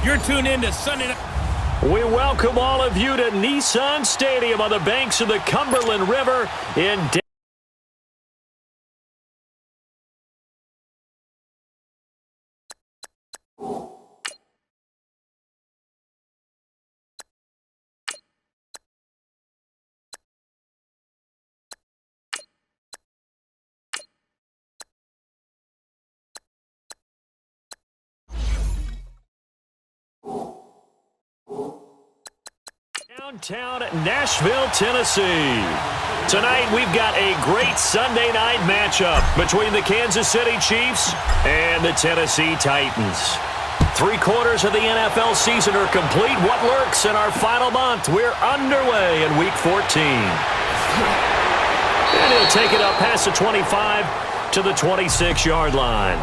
You're tuned in to Sunday Night. We welcome all of you to Nissan Stadium on the banks of the Cumberland River in downtown Nashville, Tennessee. Tonight, we've got a great Sunday night matchup between the Kansas City Chiefs and the Tennessee Titans. 3/4 of the NFL season are complete. What lurks in our final month? We're underway in Week 14. And he'll take it up past the 25 to the 26-yard line.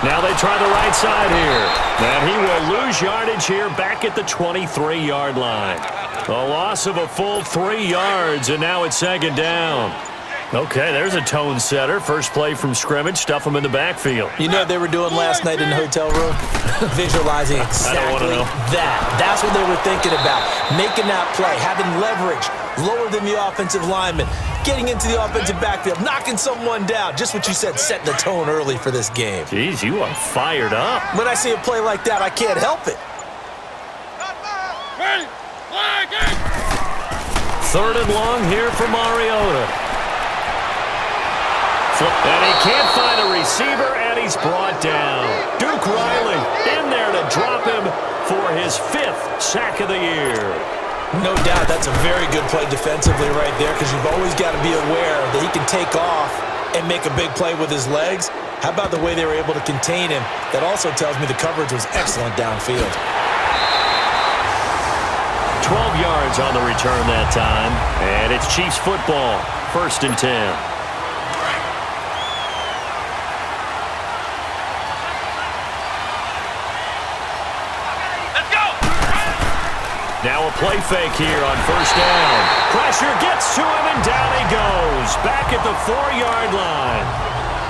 Now they try the right side here. And he will lose yardage here back at the 23-yard line. A loss of a full 3 yards, and now it's second down. Okay, there's a tone setter. First play from scrimmage, stuff him in the backfield. You know what they were doing last night in the hotel room? Visualizing exactly that. That's what they were thinking about. Making that play, having leverage, lower than the offensive lineman, getting into the offensive backfield, knocking someone down. Just what you said, setting the tone early for this game. Jeez, you are fired up. When I see a play like that, I can't help it. Third and long here for Mariota. And he can't find a receiver, and he's brought down. Duke Riley in there to drop him for his 5th sack of the year. No doubt that's a very good play defensively right there, because you've always got to be aware that he can take off and make a big play with his legs. How about the way they were able to contain him? That also tells me the coverage was excellent downfield. 12 yards on the return that time, and it's Chiefs football, 1st and 10. Now a play fake here on 1st down. Pressure gets to him, and down he goes. Back at the 4-yard line.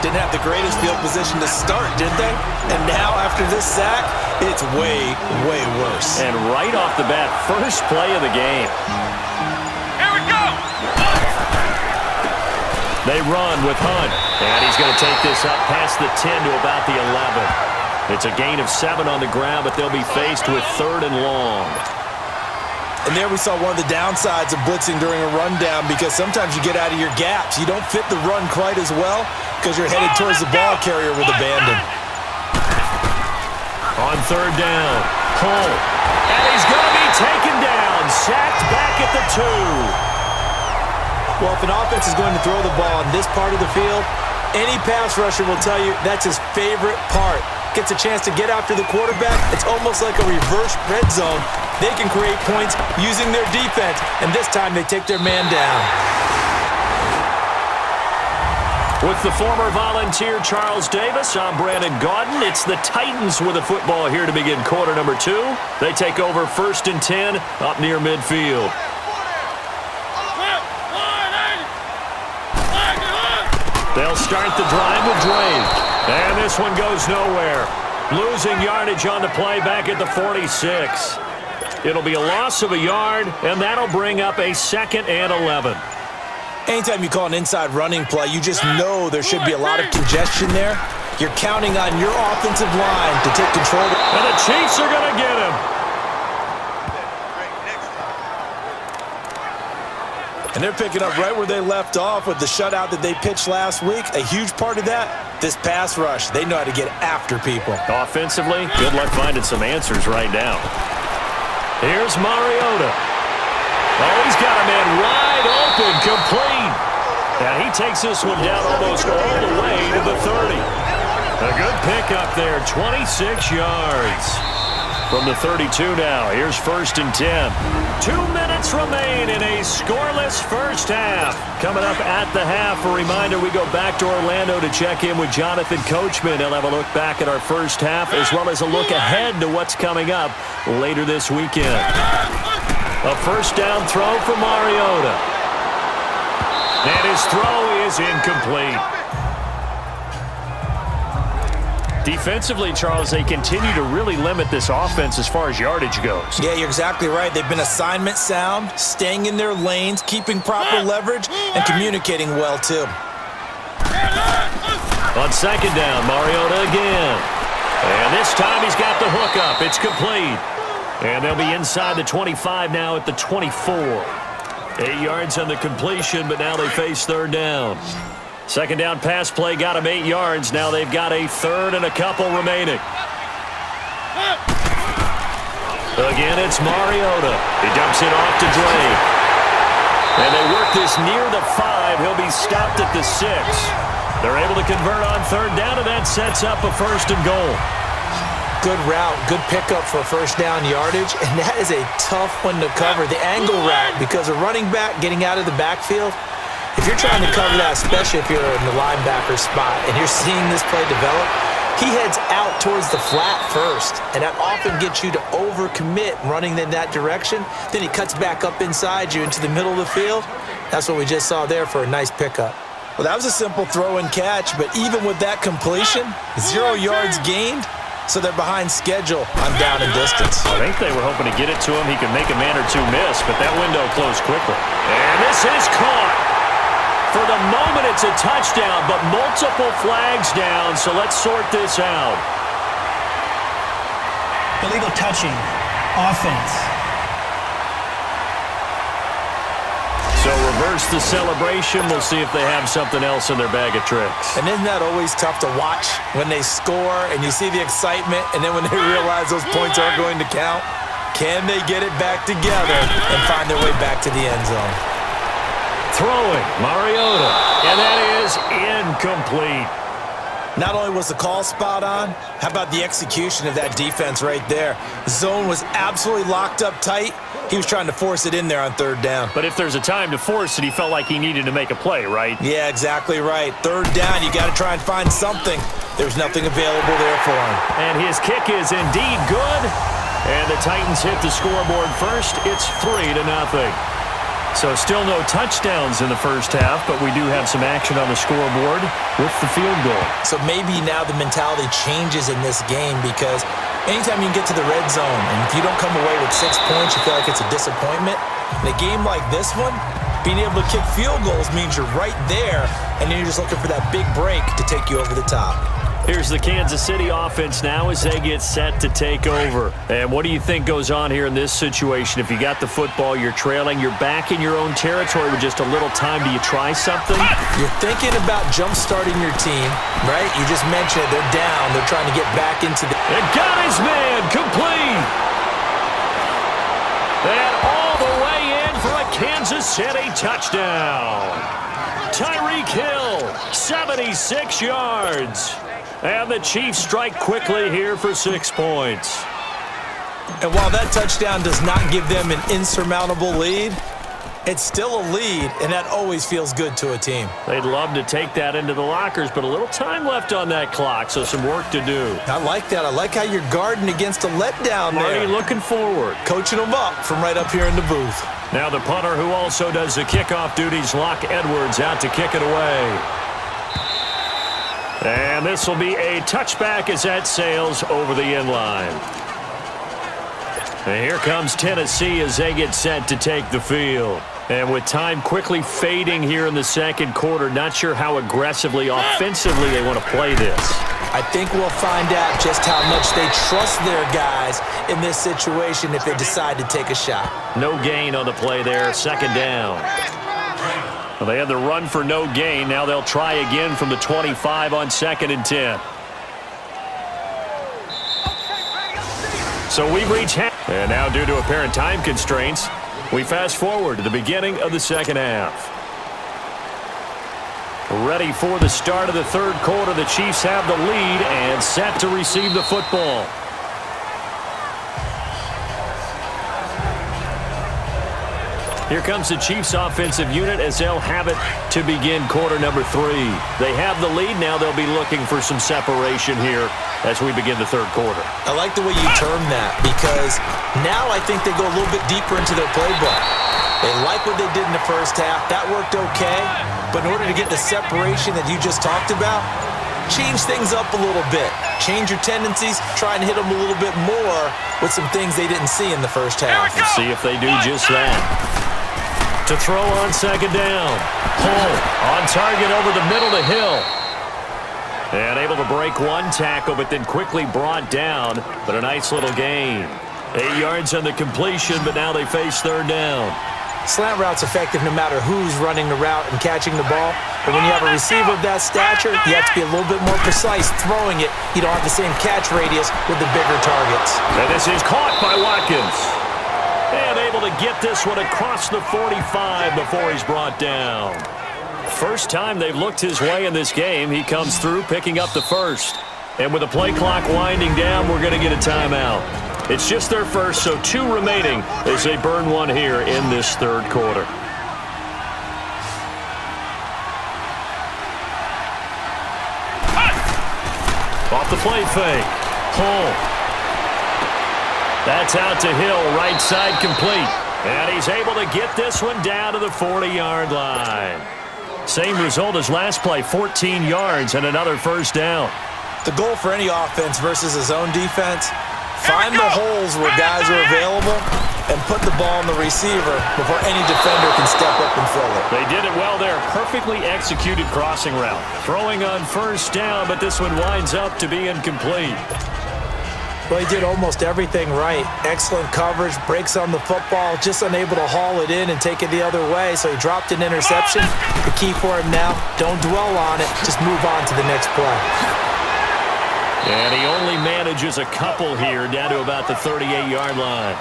Didn't have the greatest field position to start, did they? And now, after this sack, it's way, way worse. And right off the bat, first play of the game. Here we go! They run with Hunt. And he's going to take this up past the 10 to about the 11. It's a gain of 7 on the ground, but they'll be faced with 3rd and long. And there we saw one of the downsides of blitzing during a rundown, because sometimes you get out of your gaps. You don't fit the run quite as well because you're headed towards the ball carrier with abandon. On 3rd down, Hull. And he's going to be taken down, sacked back at the 2. Well, if an offense is going to throw the ball in this part of the field, any pass rusher will tell you that's his favorite part. Gets a chance to get after the quarterback. It's almost like a reverse red zone. They can create points using their defense, and this time they take their man down. With the former Volunteer Charles Davis, I'm Brandon Gaudin. It's the Titans with the football here to begin quarter number 2. They take over 1st and 10 up near midfield. They'll start the drive with Drake. And this one goes nowhere. Losing yardage on the play back at the 46. It'll be a loss of a yard, and that'll bring up a 2nd and 11. Anytime you call an inside running play, you just know there should be a lot of congestion there. You're counting on your offensive line to take control. And the Chiefs are going to get him. And they're picking up right where they left off with the shutout that they pitched last week. A huge part of that, this pass rush. They know how to get after people. Offensively, good luck finding some answers right now. Here's Mariota. Oh, he's got a man wide open, complete. And he takes this one down almost all the way to the 30. A good pickup there, 26 yards. From the 32 now, here's 1st and 10. 2 minutes remain in a scoreless first half. Coming up at the half, a reminder, we go back to Orlando to check in with Jonathan Coachman. He'll have a look back at our first half as well as a look ahead to what's coming up later this weekend. A first down throw for Mariota. And his throw is incomplete. Defensively, Charles, they continue to really limit this offense as far as yardage goes. Yeah, you're exactly right. They've been assignment sound, staying in their lanes, keeping proper leverage, and communicating well, too. On 2nd down, Mariota again. And this time he's got the hook up. It's complete. And they'll be inside the 25 now at the 24. 8 yards on the completion, but now they face 3rd down. 2nd down pass play got him 8 yards. Now they've got a 3rd and a couple remaining. Again, it's Mariota. He dumps it off to Drake. And they work this near the 5. He'll be stopped at the 6. They're able to convert on 3rd down, and that sets up a 1st and goal. Good route, good pickup for first down yardage, and that is a tough one to cover, the angle route, because a running back getting out of the backfield, if you're trying to cover that, especially if you're in the linebacker spot and you're seeing this play develop, he heads out towards the flat first, and that often gets you to overcommit running in that direction. Then he cuts back up inside you into the middle of the field. That's what we just saw there for a nice pickup. Well, that was a simple throw and catch, but even with that completion, 0 yards gained, so they're behind schedule on down and distance. I think they were hoping to get it to him. He could make a man or two miss, but that window closed quickly. And this is caught. For the moment, it's a touchdown, but multiple flags down, so let's sort this out. Illegal touching. Offense. So reverse the celebration. We'll see if they have something else in their bag of tricks. And isn't that always tough to watch when they score and you see the excitement, and then when they realize those points aren't going to count? Can they get it back together and find their way back to the end zone? Throwing, Mariota, and that is incomplete. Not only was the call spot on, how about the execution of that defense right there? The zone was absolutely locked up tight. He was trying to force it in there on 3rd down. But if there's a time to force it, he felt like he needed to make a play, right? Yeah, exactly right. 3rd down, you got to try and find something. There's nothing available there for him. And his kick is indeed good. And the Titans hit the scoreboard first. It's 3-0. So still no touchdowns in the first half, but we do have some action on the scoreboard with the field goal. So maybe now the mentality changes in this game, because anytime you get to the red zone and if you don't come away with 6 points, you feel like it's a disappointment. In a game like this one, being able to kick field goals means you're right there, and then you're just looking for that big break to take you over the top. Here's the Kansas City offense now as they get set to take over. And what do you think goes on here in this situation? If you got the football, you're trailing, you're back in your own territory with just a little time. Do you try something? You're thinking about jump-starting your team, right? You just mentioned it. They're down. They're trying to get back into the... And got his man complete. And all the way in for a Kansas City touchdown. Tyreek Hill, 76 yards. And the Chiefs strike quickly here for 6 points. And while that touchdown does not give them an insurmountable lead, it's still a lead, and that always feels good to a team. They'd love to take that into the lockers, but a little time left on that clock, so some work to do. I like that. I like how you're guarding against a letdown there. Already looking forward. Coaching them up from right up here in the booth. Now the punter, who also does the kickoff duties, Locke Edwards, out to kick it away. And this will be a touchback as that sails over the end line. And here comes Tennessee as they get set to take the field. And with time quickly fading here in the second quarter, not sure how aggressively, offensively they want to play this. I think we'll find out just how much they trust their guys in this situation if they decide to take a shot. No gain on the play there, 2nd down. Well, they had the run for no gain. Now they'll try again from the 25 on 2nd and 10. So we've reached half. And now due to apparent time constraints, we fast forward to the beginning of the second half. Ready for the start of the 3rd quarter. The Chiefs have the lead and set to receive the football. Here comes the Chiefs offensive unit as they'll have it to begin quarter number 3. They have the lead. Now they'll be looking for some separation here as we begin the third quarter. I like the way you term that because now I think they go a little bit deeper into their playbook. They like what they did in the first half. That worked okay. But in order to get the separation that you just talked about, change things up a little bit. Change your tendencies. Try and hit them a little bit more with some things they didn't see in the first half. Let's see if they do just that. To throw on second down. Hull on target over the middle to Hill. And able to break one tackle, but then quickly brought down. But a nice little gain. 8 yards on the completion, but now they face third down. Slant route's effective no matter who's running the route and catching the ball. But when you have a receiver of that stature, you have to be a little bit more precise throwing it. You don't have the same catch radius with the bigger targets. And this is caught by Watkins. And able to get this one across the 45 before he's brought down. First time they've looked his way in this game. He comes through picking up the first. And with the play clock winding down, we're going to get a timeout. It's just their first, so 2 remaining as they burn one here in this third quarter. Off the play fake. Hull. That's out to Hill, right side complete. And he's able to get this one down to the 40-yard line. Same result as last play, 14 yards and another first down. The goal for any offense versus a zone defense, find the holes where guys are available and put the ball on the receiver before any defender can step up and fill it. They did it well there. Perfectly executed crossing route. Throwing on first down, but this one winds up to be incomplete. Well, he did almost everything right. Excellent coverage, breaks on the football, just unable to haul it in and take it the other way, so he dropped an interception. The key for him now, don't dwell on it, just move on to the next play. And he only manages a couple here, down to about the 38-yard line.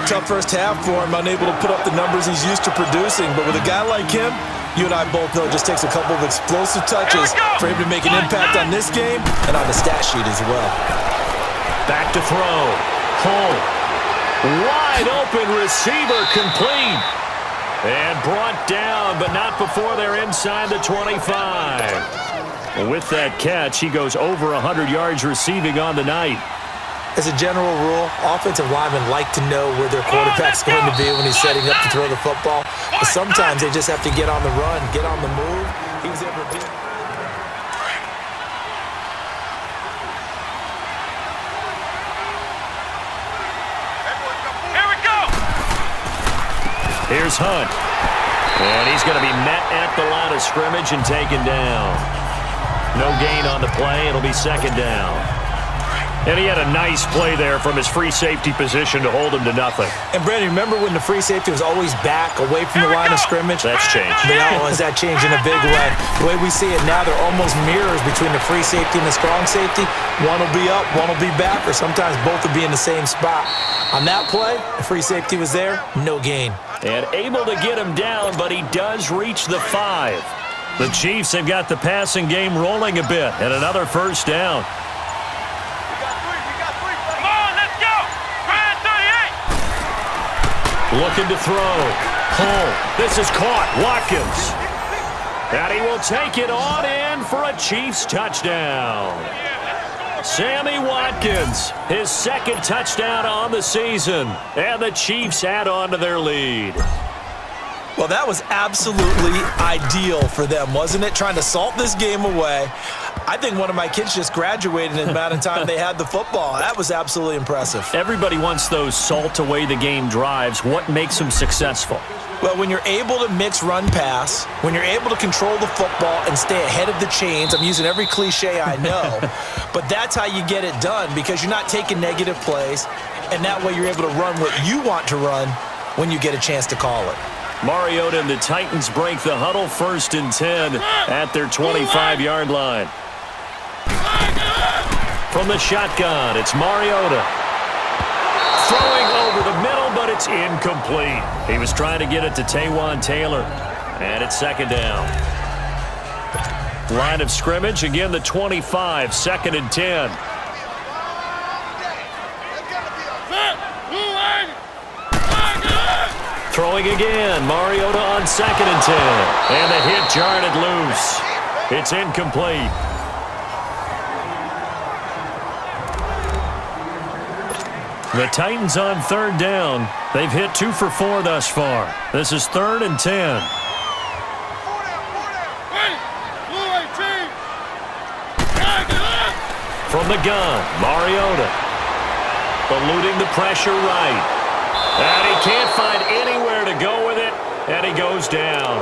Tough first half for him, unable to put up the numbers he's used to producing, but with a guy like him, you and I both know it just takes a couple of explosive touches for him to make an impact on this game and on the stat sheet as well. Back to throw. Hull. Wide open receiver complete. And brought down, but not before they're inside the 25. With that catch, he goes over 100 yards receiving on the night. As a general rule, offensive linemen like to know where their quarterback's going to be when he's setting up to throw the football. But sometimes they just have to get on the run, get on the move. He was able to do. Here we go. Here's Hunt. And he's going to be met at the line of scrimmage and taken down. No gain on the play. It'll be second down. And he had a nice play there from his free safety position to hold him to nothing. And, Brandon, remember when the free safety was always back, away from the line of scrimmage? That's changed. They always that change in a big way. The way we see it now, they're almost mirrors between the free safety and the strong safety. One will be up, one will be back, or sometimes both will be in the same spot. On that play, the free safety was there, no gain. And able to get him down, but he does reach the 5. The Chiefs have got the passing game rolling a bit, and another first down. Looking to throw. Hull. This is caught. Watkins. And he will take it on in for a Chiefs touchdown. Sammy Watkins, his second touchdown on the season. And the Chiefs add on to their lead. Well, that was absolutely ideal for them, wasn't it? Trying to salt this game away. I think one of my kids just graduated in the amount of time they had the football. That was absolutely impressive. Everybody wants those salt-away-the-game drives. What makes them successful? Well, when you're able to mix run-pass, when you're able to control the football and stay ahead of the chains, I'm using every cliche I know, but that's how you get it done because you're not taking negative plays, and that way you're able to run what you want to run when you get a chance to call it. Mariota and the Titans break the huddle, 1st and 10 at their 25-yard line. From the shotgun, it's Mariota. Throwing over the middle, but it's incomplete. He was trying to get it to Taywan Taylor. And it's second down. Line of scrimmage, again the 25, 2nd and 10. Throwing again. Mariota on 2nd and 10. And the hit jarred it loose. It's incomplete. The Titans on 3rd down. They've hit 2 for 4 thus far. This is 3rd and 10. From the gun, Mariota. Eluding the pressure right. And he can't find anywhere to go with it, and he goes down.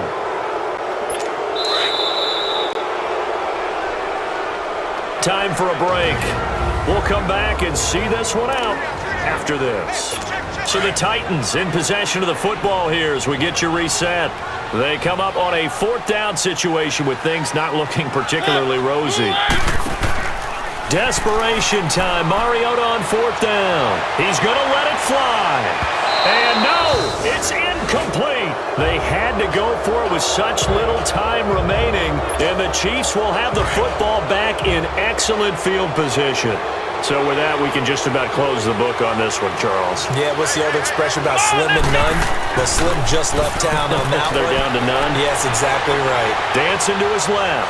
Time for a break. We'll come back and see this one out after this. So the Titans in possession of the football here as we get you reset. They come up on a 4th down situation with things not looking particularly rosy. Desperation time. Mariota on 4th down. He's going to let it fly. And no, it's incomplete. They had to go for it with such little time remaining. And the Chiefs will have the football back in excellent field position. So with that, we can just about close the book on this one, Charles. Yeah, what's the old expression about slim and none? Well, Slim just left town on that They're one. down to none. Yes, exactly right. Dancing to his left.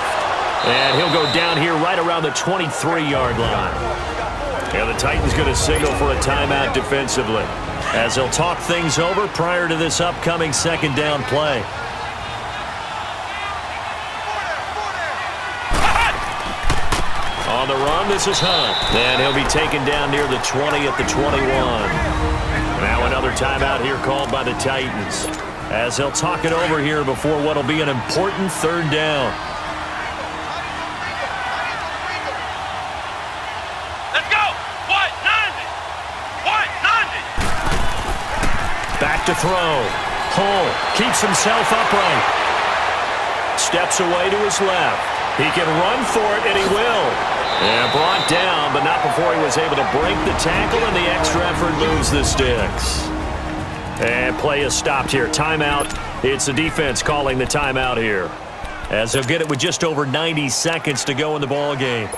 And he'll go down here right around the 23-yard line. And the Titans going to signal for a timeout defensively as they'll talk things over prior to this upcoming 2nd down play. On the run, this is Hunt. And he'll be taken down near the 20 at the 21. Now another timeout here called by the Titans as they'll talk it over here before what will be an important 3rd down. Let's go. What? 90. What? 90. Back to throw. Hull keeps himself upright. Steps away to his left. He can run for it, and he will. And brought down, but not before he was able to break the tackle, and the extra effort moves the sticks. And play is stopped here. Timeout. It's the defense calling the timeout here, as they'll get it with just over 90 seconds to go in the ball game.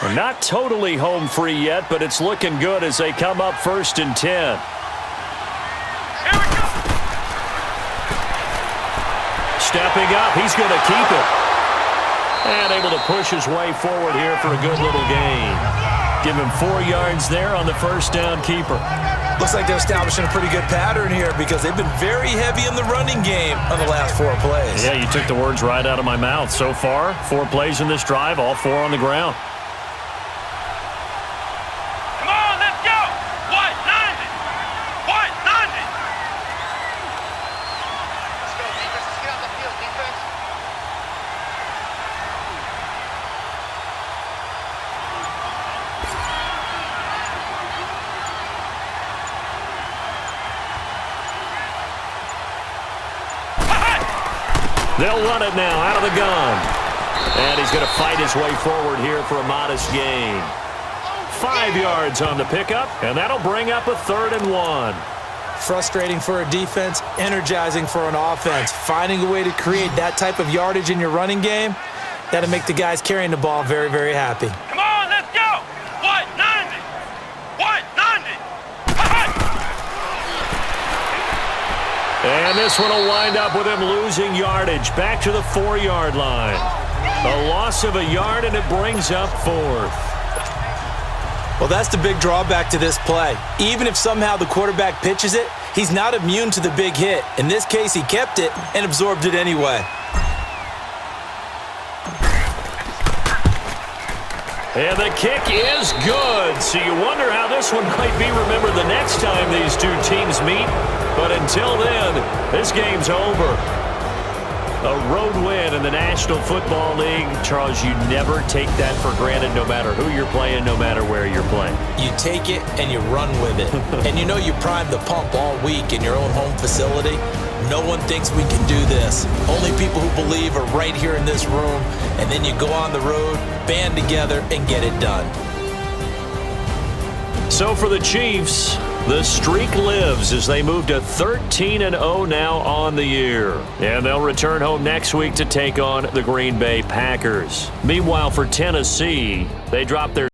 We're not totally home free yet, but it's looking good as they come up 1st and 10. Stepping up, he's going to keep it. And able to push his way forward here for a good little gain. Give him 4 yards there on the 1st down keeper. Looks like they're establishing a pretty good pattern here because they've been very heavy in the running game on the last 4 plays. Yeah, you took the words right out of my mouth. So far, 4 plays in this drive, all 4 on the ground. Come on, let's go. What? 90. What? 90. Let's go, defense. Let's get out the field, defense. They'll run it now out of the gun. And he's going to fight his way forward here for a modest gain. 5 yards on the pickup, and that'll bring up a 3rd and 1. Frustrating for a defense, energizing for an offense. Finding a way to create that type of yardage in your running game, that'll make the guys carrying the ball very, very happy. Come on, let's go. What? 90. What? 90. And this one will wind up with him losing yardage back to the 4-yard line. A loss of a yard, and it brings up 4th. Well, that's the big drawback to this play. Even if somehow the quarterback pitches it, he's not immune to the big hit. In this case, he kept it and absorbed it anyway. And the kick is good. So you wonder how this one might be remembered the next time these 2 teams meet. But until then, this game's over. A road win in the National Football League. Charles, you never take that for granted no matter who you're playing, no matter where you're playing. You take it and you run with it. And you know you primed the pump all week in your own home facility. No one thinks we can do this. Only people who believe are right here in this room. And then you go on the road, band together, and get it done. So for the Chiefs, the streak lives as they move to 13-0 now on the year. And they'll return home next week to take on the Green Bay Packers. Meanwhile, for Tennessee, they drop their